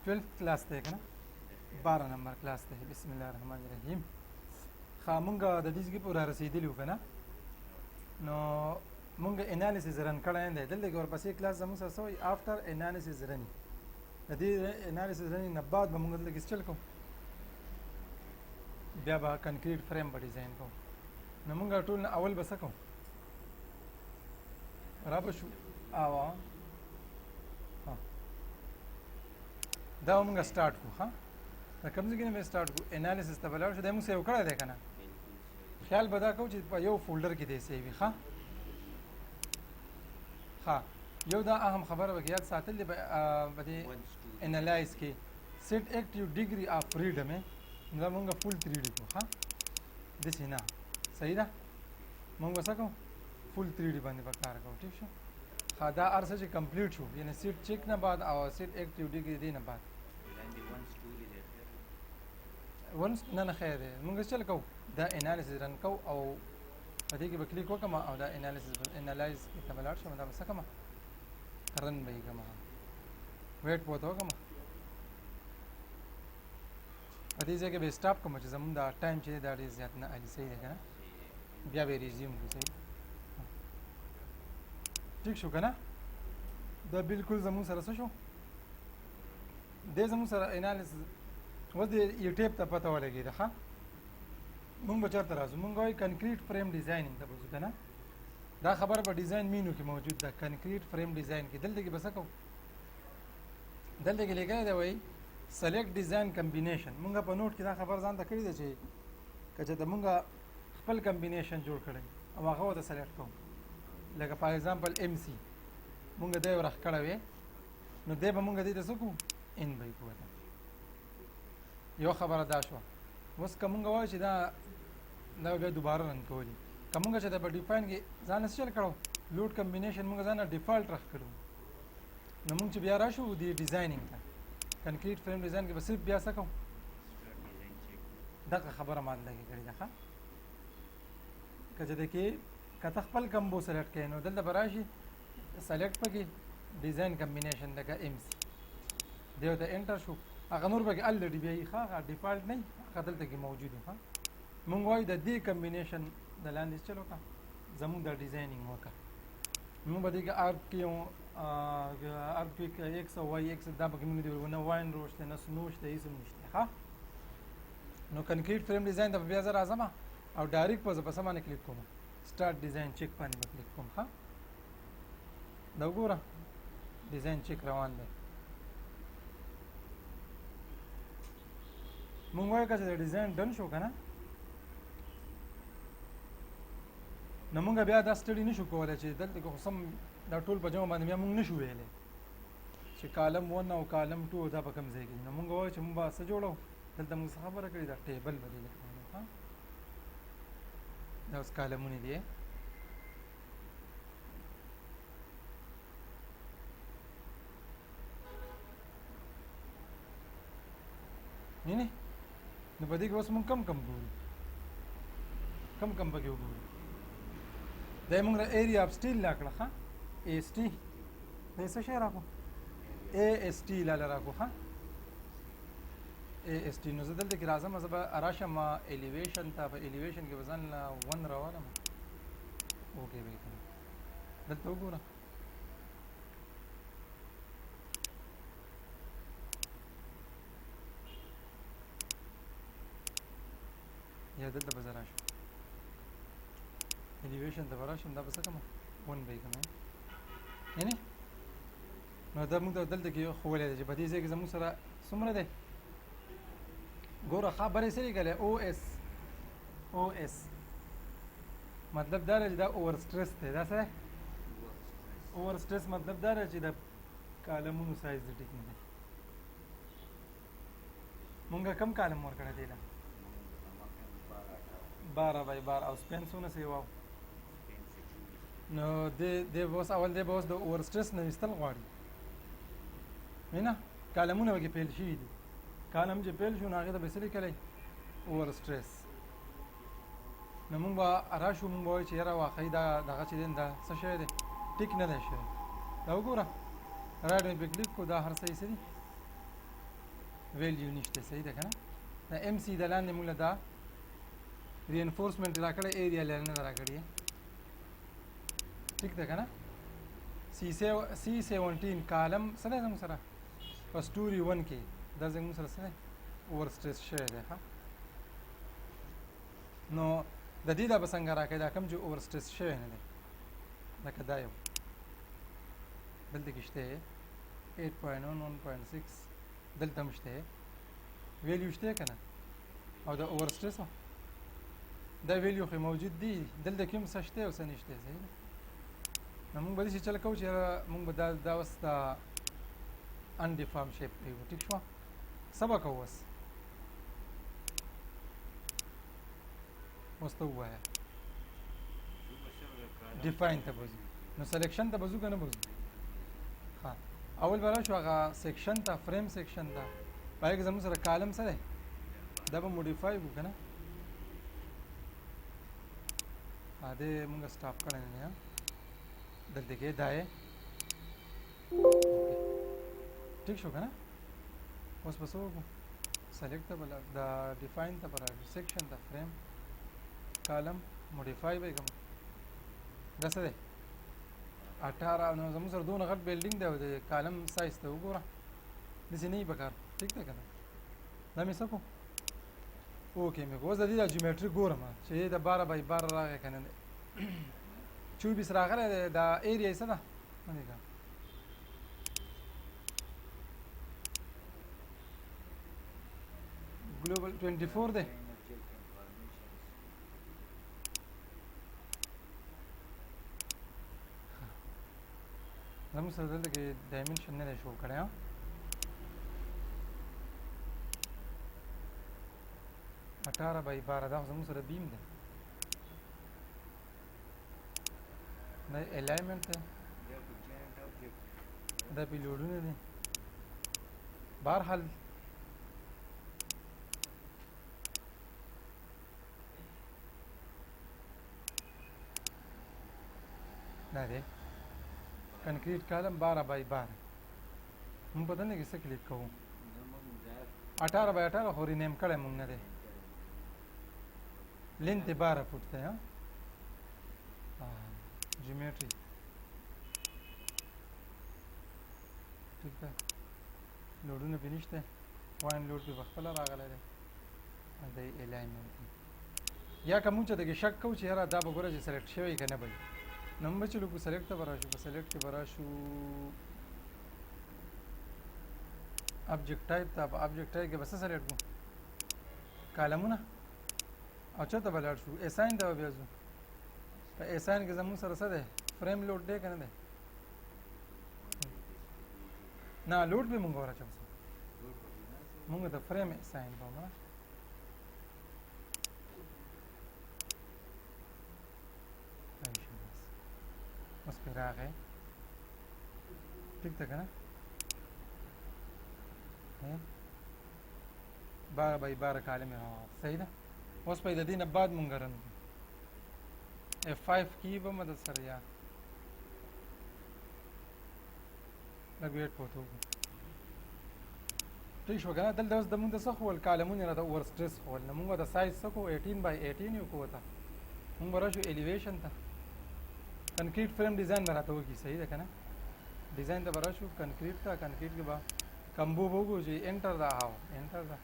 12th class دی کنه 12 نمبر کلاس دی بسم الله الرحمن الرحیم مونږه د دې ځګي پورې رسیدلی کنه نو مونږه انالیسیس رن کړی دی دلته ورپسې کلاس زموږ سره سوی افټر انالیسیس رنی د دې انالیسیس رنی نه بعد به مونږ دلته چل کوو بیا به کنکریټ فریم به ډیزاین کوو نو مونږ ټول نه اول به څه کوو را به شو دا مونږه سٹارټ کوو ها دا کوم ځای کې مې سٹارټ کوو انالیسیس ته بلاړ شو دا موږ سیو کړی دی کنه خیال به دا کوو چې په یو فولډر کې دی سیوي ها یو دا اهم خبره به یاد ساتل دی په دې انالایز کې سیټ اکټیو ډیګري اف فریډم دا مونږه فول 3 ډي کوو ها داسې نه صحیح ده مونږ وسه کوو فول 3 ډي باندې به کار کوو ٹھیک شو دا ارسه چې کمپلیټ شو یعنی سیټ چیک نه بعد او سیټ اکټیو ډیګري دی نه بعد ونس نه خیر دی مونږ چل کوو دا انالیسیس رن کوو او په دې کې به کلیک وکړم او دا انالیسیس انالایز کې ته بلاړ شم دا به څه کوم رن به یې کوم ویټ پوته وکړم په دې ځای کې به سټاپ کوم چې زمونږ دا ټایم چې دا ډېر زیات نه علي صحیح دی که نه بیا به ریزیوم کړو صحیح ټیک شو که نه دا بلکل زمونږ سره څه شو دی زمونږ سره انالیسیس اوس د یوټیوب ته پته ولګېده ښه مونږ به چېرته راځو مونږ وایو کنکریټ فریم ډیزاینینګ ته به ځو که نه دا خبره په ډیزاین مینو کې موجود ده کنکریټ فریم ډیزاین کې دلته کې به څه کوو دلته کې لیکلی دی وایي سلیکټ ډیزاین کمبینیشن مونږ په نوټ کې دا خبر ځان ته کړې ده چې که چېرته مونږ خپل کمبینیشن جوړ کړی او هغه ورته سلیکټ کوو لکه فار ایگزامپل ایم سی مونږ دی ورخ کړی وی نو دی به مونږ دې ته څه کوو ان به یې کوو یو خبره دا شوه اوس که مونږ وایو چې دا بیا دوباره رن کولی که مونږ چې د په ډیفاین کې ځان څه چل کړو لوډ کمبینیشن مونږ ځان ډیفالټ رخ کړو نو مونږ چې بیا راشو د ډیزاینینګ ته کنکریټ فریم ډیزاین کې به صرف بیا څه کوو دغه خبره ما دلته کې کړې ده ښه که چې د کې که ته خپل کمبو سلیکټ کوې نو دلته به راشي سلیکټ پکې ډیزاین کمبینیشن لکه ایم سی دی ورته انټر شو هغه نور پکې الریډي بیا یې ښه هغه ډیفالټ نه هغه دلته کې موجود وي ښه مونږ وایو د دې کمبینیشن د لاندې چل وکړه زمونږ د ډیزاینینګ وکړه مونږ به دې کې آرک کې آرک کې ایکس او واي ایکس دا پکې مونږ دې نه واین رو شته نه سنو شته هېڅ هم نشته ښه نو کنکریټ فریم ډیزاین ته بیا زه راځم او ډایرکټ په زه په څه باندې کلیک کوم سټارټ ډیزاین چیک باندې به کلیک کوم ښه دا وګوره ډیزاین چیک روان دی مونږ وایو که چې د ډیزاین ډن شو که نه نو مونږ بیا دا سټډي نشو کولی چې دلته که خو سم دا ټول په جمع باندې بیا مونږ نشو ویلی چې کالم 1 او کالم 2 دا په کوم ځای کې نو مونږ وایو چې مونږ به څه جوړو دلته مونږ څه خبره کړې ده ټیبل به دې لیکو ښه دا اوس کالمونه دي نه نو په دې کې اوس مونږ کم ګورو کم پکې وګورو دا مونږ د ایریا اف سټیل راکړه ښه اے اس ټي دا څه شی راکړو اے اس ټي لاله راکړو ښه اے اس ټي نو زه دلته کې راځم زه به راشم الیویشن ته په الیویشن کې به ځان 1 راوړم اوکې به یې کوم دلته وګوره یا دلته به زه راشم الیویشن ته به راشم دا به څه کوم 1 به یې کوم یعنې نو دا موږ دلته کې ښوولی دی چې په دې ځای کې زموږ سره څومره دی ګوره خبرې څه لیکلی او اس مطلب دا دی چې دا اوور سټرس دی دا څه دی اوور سټرس مطلب دا دی چې د کالمونو سایز د ټیک نه دی مونږه کم کالم ورکړی دی 12 by 12 او سپین څونه سی واو نو د اوس اول دی به اوس د اوور سټرس نه ویستل غواړي نه کالمونه پکې پیل شوي دي کالم چې پیل شو نو هغې ته به څه لیکلی اوور سټرس نو مونږ به راشو مونږ به وایو چې یاره واقعي دا دغه چې دی دا څه شی دی ټیک نه دی شوی دا وګوره رایټ مې پې کلیک کړو دا هر څه یې څه دي ویلیو نشته صحیح ده کنه دا ام سی د لاندې موږ دا ری انفورسمنٹ راکړی ایریا لرنه راکړی ٹھیک ده کنه سی 17 کالم سره زموږ سره په سټوري 1 کې دا زموږ سره سره اوور سټریس شوی دی ها نو د دې دا بسنګ راکړی دا کوم چې اوور سټریس شوی نه دی لکه دا یو دلته کې شته 8.1.6 دلته هم شته ویلیو شته کنه او دا اوور سټریس دا ویلیو خو موجود دی دلته کوم څه شته او څه نشته صحیح ده نو موږ به داسې چل کوو چې موږ به دا اوس دا انډیفارم شیپ کوو ټیک شو سبا کوو اوس ته ووایه ډیفاین ته بځو نو سلیکشن ته بځو که نه بځو ها اول به راشو هغه سیکشن ته فریم سیکشن ته په هغې کې زموږ سره کالم څه دی دا به موډیفای کړو که نه دې موږ سټاپ کړی نه دی دلته کې دا یې ټیک شو که نه اوس به څه وکړو سلیکټ ته به دا ډیفاین ته به راشو سیکشن ته فریم کالم موډیفای به یې کوم دا څه دی 18 نو زموږ سره دونه غټ بلډینګ دی او د کالم سایز ته وګوره داسې نه وي پکار ټیک دی که نه دا مې څه کړو اوکې مې اوس د دې دا جیومیټري ګورم چې د 12 بای 12 راغی که نه دی 24 راغلی دی دا ایریا یې څه ده ولیکه ګلوبل 24 دی زموږ سره دلته کې ډایمنشن نه دی شو کړی 18 بای 12 دا زموږ سره بیم دی دا الاینمنټ دی دا پیلوډونه دي بهرحال دا دی کنکریټ کالم 12 بای 12 موږ په دنده کې څه کلیک کوو 18 بای 18 خو رینیم کړی موږ نه دی لینت یې 12 فوټ دی جیومیټري ټیک ده لوډونه پې نشته واین لوډ پې په خپله راغلی دی د الاینمنټ یا که مونږ چې دغې شک کوو چې یاره دا به ګوره چې سلیکټ شوی که نه به نو موږ به چلو په سلیکټ ته به راشو په سلیکټ کې به راشو ابجیکټ ټایپ ته په ابجیکټ ټایپ کې به څه سلیکټ کړو کالمونه او چېرته به لاړ شو اساین ته به بیا ځو په اساین کې زموږ سره څه دی فریم لوډ دی که نه دی نه لوډ به مونږ ورچوو مونږ د فریم اساین کوو اوس پې راغی ټیک ده که نه 12 بای 12 کالم صحیح ده اوس په د دې نه بعد مونږ رن F5 کی به مدد سره یا لږ ویټ کوو ٹھیک شو که نه دلته اوس د مونږ د څه ښول کالمونه راته اوور سټریس ښول نو مونږ به د سایز څه کوو 18 بای 18 یې وکړو ته مونږ به راشو الیویشن ته کنکریټ فریم ډیزاین به راته وکړي صحیح ده که نه ډیزاین ته به راشو کنکریټ ته کنکریټ کې به کمبو به وکړو چې انټر ده هاو انټر ده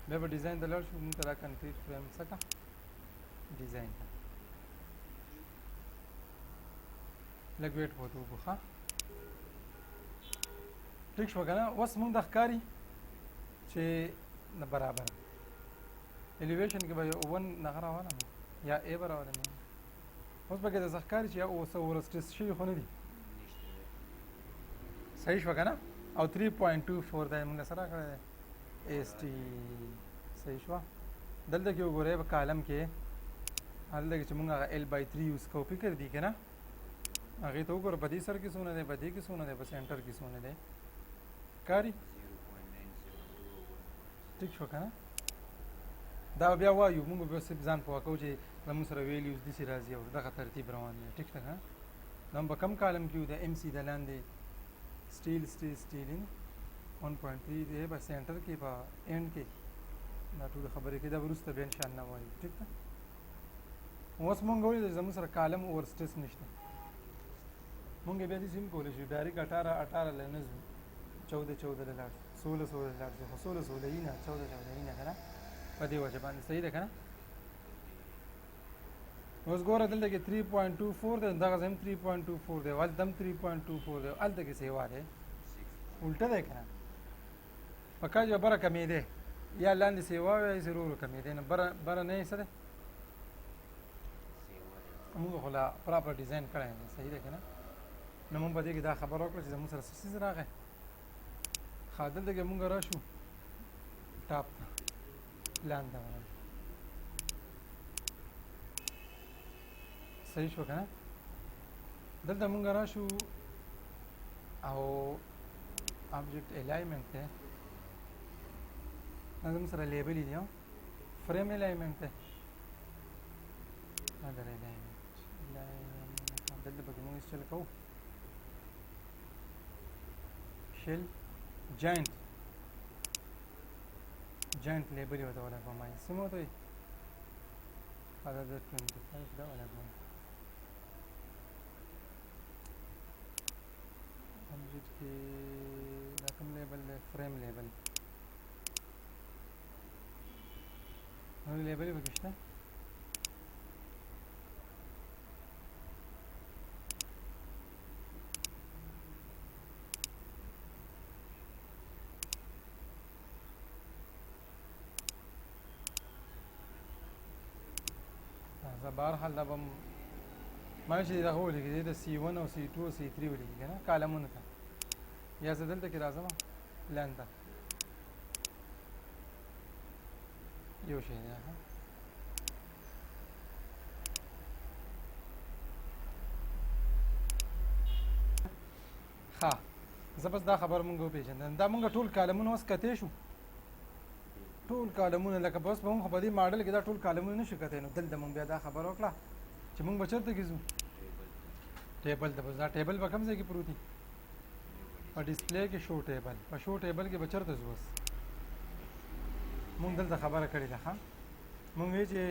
بیا به ډیزاین ته لاړ شو مونږ ته دا کنکریټ فریم څه که ډیزاین ته لږ ویټ کوو وکړو ښه ټیک شوه که نه اوس مونږ د ښکاري چې برابر الیویشن کې به یو 1 نغه راولم یا ای به راولم اوس به کې د ښکاري چې یا اوس اوور سټریس شوي خو نه دي صحیح شوه که نه او 3.24 دی مونږ سره کړی دی ایس ټي صحیح شوه دلته کې وګورئ په کالم کې هلته کې چې مونږ هغه L by 3 یوز کوو فکر دي که نه هغې ته وګوره په دې سر کې څونه دی په دې کې څونه دی په سینټر کې څونه دی ښکاري ټیک شو که نه دا بیا وایو مونږ بیا صرف ځان پوه کوو چې زموږ سره ویلیوز داسې راځي او دغه ترتیب روان دی ټیک ده که نه دا هم په کم کالم کې و د ام سی د لاندې سټیل 1.3 دی په سنټر کې په اینډ کې دا ټول خبرې کې دا وروسته به ان شاء الله وایي ٹھیک ده اوس مونږ وایو زموږ سره کالم اور سټریس نشته مونږ بیا دې سیم کولای شو ډایرکټ 18 لنز 14 لاړ 16 لاړ خو 16 نه 14 نه کنه په دې وجه باندې صحیح ده کنه اوس ګوره دلته کې 3.24 ده دغه زم 3.24 ده ول دم 3.24 ده الته کې سیوا ده الټه ده کنه پکا جو بره کمی ده یا لاندې سیوا یا ضرور کمی ده نه بره نه څه ده موږ خلا پراپر ډیزاین کړی دی صحیح ده کنه نو موږ په دې کې دا خبر وکړو چې موږ سره څه راغی خادل دغه موږ راشو ټاپ لاندې صحیح شو کنه دلته موږ راشو او object alignment ته نظم سره لیبل دی فریم alignment ته هذا alignment دلته به موږ چل کوو shell giant لیبل وته ولا کومه سمو ته هذا 25 ده ولا کومه object کې دا کوم لیبل فریم لیبل نو لیبل وکښته بهرحال دا به ما چې دا ولیکي د C1 او C2 او C3 ولیکي کنه کالمونه ته یا زه دلته کې راځم لاندې یو شی دی ها زه بس دا خبر مونږ وپېژندم دا مونږ ټول کالمونه اوس کتې شو ټول کالمونه لکه بس په موږ په دې ماډل کې دا ټول کالمونه نشو کتای نو دلته موږ بیا دا خبر وکړه چې موږ به چېرته کې ځو ټیبل ته بس دا ټیبل به کوم ځای کې پروت وي په ډسپلی کې شو ټیبل په شو ټیبل کې به چېرته ځو اوس موږ دلته خبره کړې ده ښه موږ وایو چې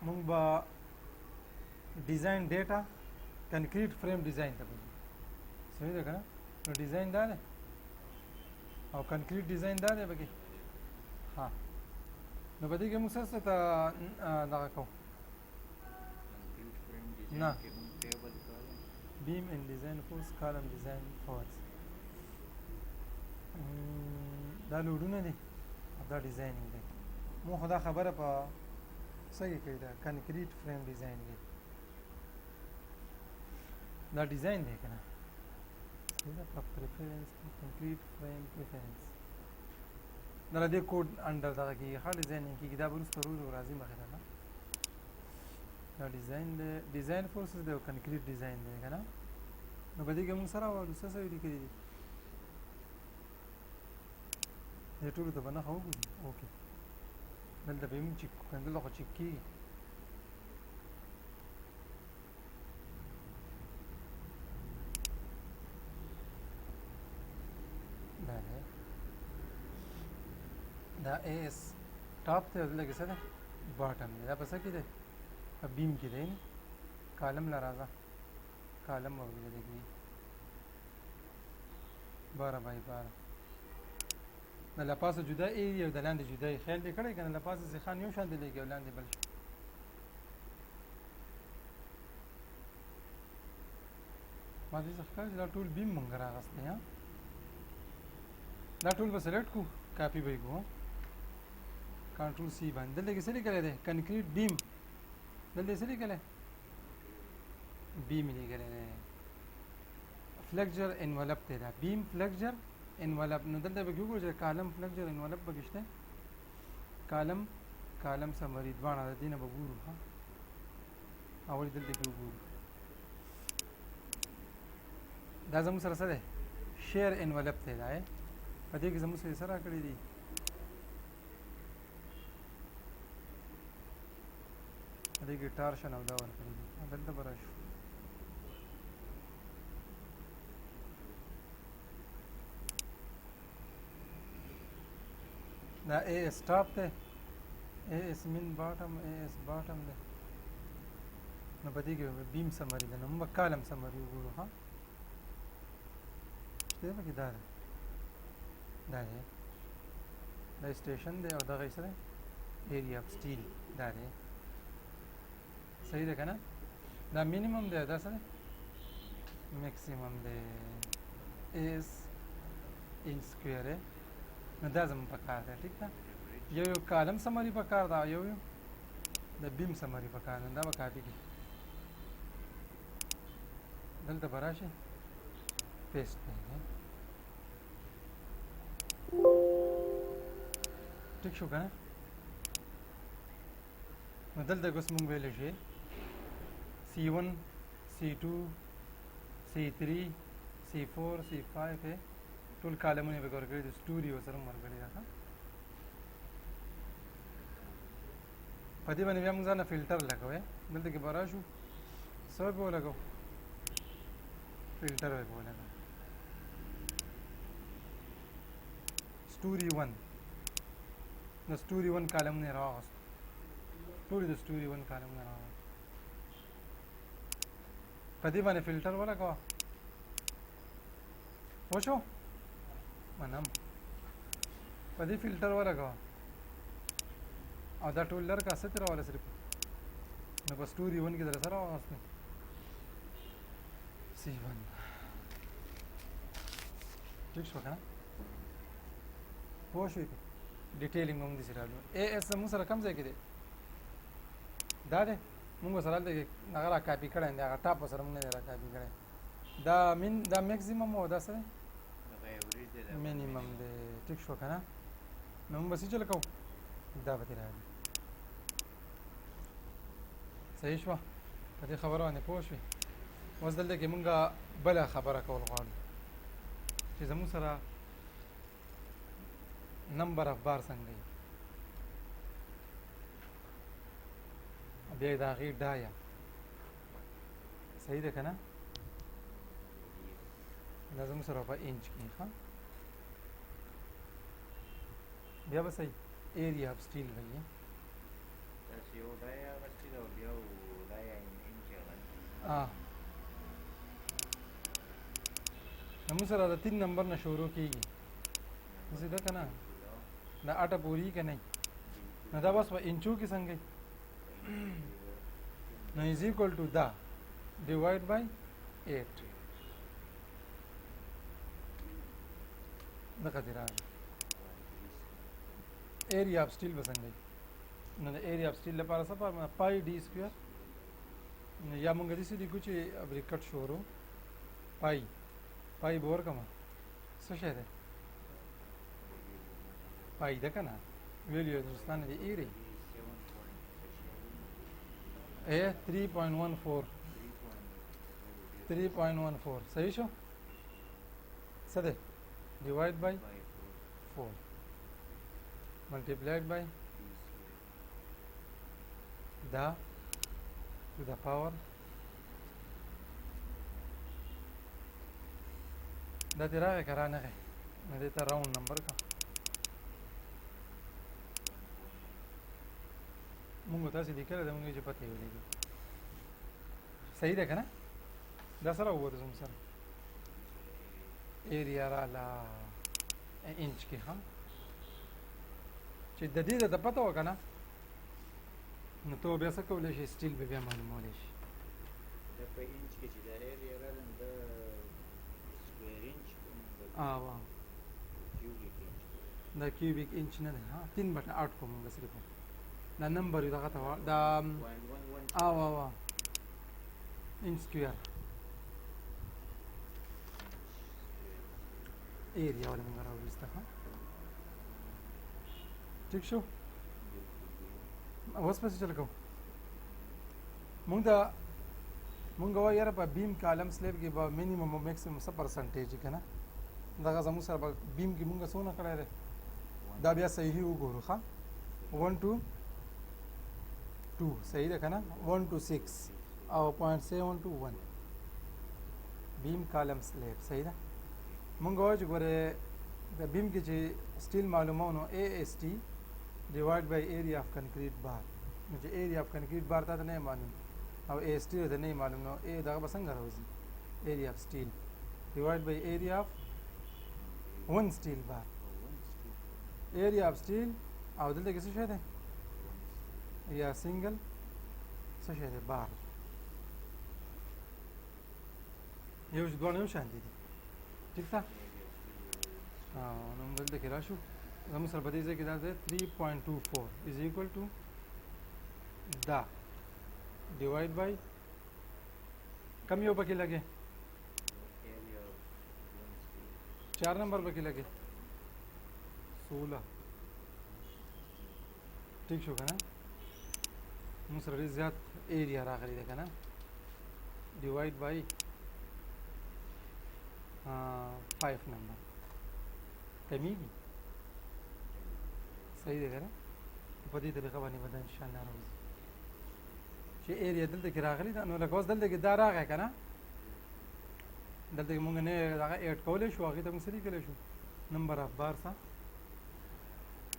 موږ به ډیزاین ډیټا کنکریټ فریم ډیزاین ته ځو صحیح ده که نه نو ډیزاین دا دی او کنکریټ ډیزاین دا دی پکې ها نو په دې کې موږ څه ته دغه کوو نه beam and design force column design force دا لوډونه دي دا ډیزاینینګ دی مو خدا خبره په صحیح کړی دا کنکریټ فریم ډیزاین دی دا ډیزاین دی کنه دا په پریفرنس کنکریټ فریم پریفرنس دا د کوډ انډر دا کې هر ډیزاینینګ کې دا ورسته روز راځي مخه ده دا ډیزاین فورسز دی او کنکریټ ډیزاین دی کنه نو په دې کې موږ سره وایو څه څه لیکلي دي دې ټول ته باندې خو وګورئ اوکې دلته به موږ چې کنده خو چې کی دا اس ټاپ ته لګي څه ده باټم دا پس کې ده بیم کې ده کالم لا راځه کالم ورته لګي 12 بای 12 د لپاسه جدا ای او د لاندې جدا خیال دې کړی کنه لپاسه ځخان یو شان دی لګي او لاندې بل ما دې ځکه دا ټول بیم مونږ راغسته یا دا ټول به سلیکټ کو کاپی به کو کنټرول سی باندې دلته څه لیکل دی کنکریټ بیم دلته څه لیکل بیم لیکل دی فلکچر انولپ ته دا بیم فلکچر انولپ نو دلته به ګورو چې کالم فلکچر انولپ بګشته کالم سمری دوانه د دینه به ګورو ها اول دلته کې وګورو دا زموږ سره څه دی شیر انولپ ته دا په دې کې زموږ سره کړی دی دې کې ټارشن او دا ورکړي دي دلته به راشو دا اے اس ټاپ دی، اے اس مین باټم، اے اس باټم دی. نو په دې کې بیم سمري ده، نو موږ کالم سمري وګورو. ها شته پکې دا دی، دا دی دا سټیشن دی او دغه سره ایریا اف سټیل دا دی. صحیح ده که نه؟ دا مینیمم دی، دا سره میکسیمم دی. ایس ان سکویر دی، نو دا زموږ په کار دی. ټیک ده، یو یو کالم سمري په کار ده، یو یو د بیم سمري په کار ده. دا به کاپي کړي، دلته به راشي پیسټ دی. ټیک شو که نه؟ نو دلته اوس موږ ویلی شي C1 C2 C3 C4 C5 ټول کالمونه به ورکړي دي، سټوري ورسره هم ورکړي ده. په دې باندې بیا موږ ځانله فلټر لګوی. دلته کې به راشو څه به ولګو، فلټر به ولګو. سټوري 1 د سټوري 1 کالمونه یې راواغوستو، ټول د سټوري 1 کالمونه راواغوستو. په دې باندې فلټر ولګوه، وشو منم. په دې فلټر ولګوه او دا ټول لرګه څه ته راواله صرف نو په سټوري 1 کې در سره راواغوستو C1. ټیک شو که نه؟ پوه شوې که ډیټیلینګ به موږ داسې راغلو. اے ایس زموږ سره کوم ځای کې دی؟ دا دی، موږ ورسره هلته کې هغه را کاپي کړی دی، هغه ټاپ ورسره موږ نه دی را کاپي کړی. دا میکزیمم او دا څه دی؟ مینیمم دی. ټیک شو که نه؟ نو موږ به څه چل کوو، دا به دې راغلي. صحیح شوه؟ په دې خبره باندې پوه شوې؟ اوس دلته کې موږ بله خبره کول غواړو چې زموږ سره نمبر اف بار څنګه وي، بیا یې د هغې ډایه. صحیح ده که نه؟ دا زموږ سره په انچ کې ښه، بیا به صحیح ایریا اف سټیل به وي. زموږ سره د 3 نمبر نه شروع کېږي، داسې ده که نه؟ دا 8 پورې که نه؟ نو دا بس په انچو کې څنګه نو از ایکول ټو دا ډیوایډ بای 8 دغه دې راغلی. ایریا اف سټیل به څنګه وي؟ نو د ایریا اف سټیل لپاره څه فارموله؟ پای ډي سکویر، یا مونږ داسې لیکو چې برکټ شورو پای به ورکړمه څه شی دی؟ پای ده که نه؟ ویلیو هندوستان دی ایری 3.14 صحیح شو؟ څه دی؟ ډیوایډ بای 4 multiplied by دا to the power دا دې راغی که رانغی؟ نو دې ته راوند نمبر که مونږ تاسې لیکلی ده، مونږ یې چې پته یې ولیکو. صحیح ده که نه؟ دا سره ووته زموږ سره ایریا راله انچ کې. ها چې د دې د پته وه که نه، نو ته بیا څه کولی شي، سټیل به بیا معلومولی شي. دا په انچ کې چې دا ایریا راغله نو دا سکویر انچ کیوبیک انچ دا کیوبیک انچ نه دی. ها 3/8 کو مونږ صرف دا نمبر دغه ته دا انچ سکویر ایریا ولې مونږ راوویسته. ها ټیک شو؟ اوس پسې چل کوو. مونږ وایو یاره په بیم کالم سلیب کې به مینیمم او میکسیمم څه پرسنټیج که نه؟ دغه زموږ سره به بیم کې مونږ څونه کړی دی، دا بیا صحیح وګورو. ښه 1 to 2 صحیح ده که نه؟ 1 to 6 او 0.7 to 1 بیم کالم سلیب. صحیح ده؟ مونږ وایو چې ګورې د بیم کې چې سټیل معلومو نو AST ډیوایډ بای ایریا اف کنکریټ بار نو چې ایریا اف کنکریټ بار ته نه معلوم او AST ته نه معلوم نو A دغه به څنګه راوځي ایریا اف سټیل ډیوایډ بای ایریا اف ون سټیل بار ایریا اف سټیل او دلته کې څه شی دی یا سنگل څه شی دی بار یو دوه یو شان دي ٹھیک ده نو موږ دلته کې راشو زموږ سره په دې ځای کې دا دی 3.24 is equal to دا ډیوایډ بای کم یو پکې لګې 4 نمبر پکې لګې 16 ٹھیک شو کنه موږ سره ډېر زیات ایریا راغلی دی کنه ډیوایډ بای 5 نمبر کمیږي صحیح دی کنه په دې طریقه باندې به ان شاء الله راوځي چې ایریا دلته کې راغلی دا نو لکه اوس دلته کې دا راغی کنه دلته کې مونږ نه هغه اډ کولی شو هغې ته مونږ څه لیکلی شو نمبر اف بار سه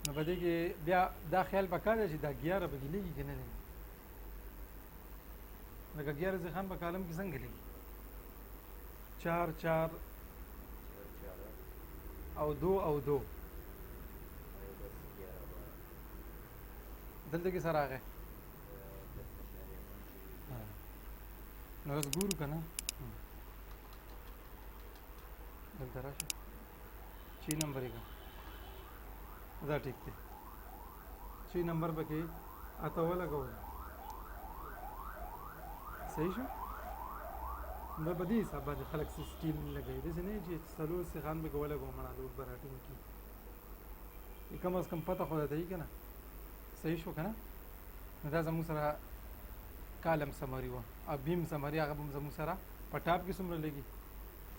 نو په دې کې بیا دا خیال پکار دی چې دا 11 پکې لګي که نه لګي لکه 11 خان په کالم کې څنګه لګي 4 4 او 2 او 2 دلته کې سره راغی نو اوس ګورو که نه دلته راشه 6 نمبر یې که دا ټیک دی 6 نمبر پکې اته ولګول صحیح شو دا په دې حساب باندې خلک سټیل لګوي داسې نه چې څلور سیخان پکې ولګوم مړه لوډ به راټینګ کړي کم از کم پته خو درته وي که نه صحیح شو که نه نو دا زموږ سره کالم سمري وه او بیم سمري هغه به زموږ سره په ټاپ کې څومره لګي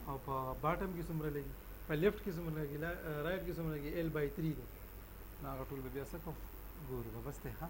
او په باټم کې څومره لګي په لیفټ کې څومره لګي رایټ کې څومره لګي L/3 دی نو هغه ټول به بیا څه کوو ګورو به بس دی ښه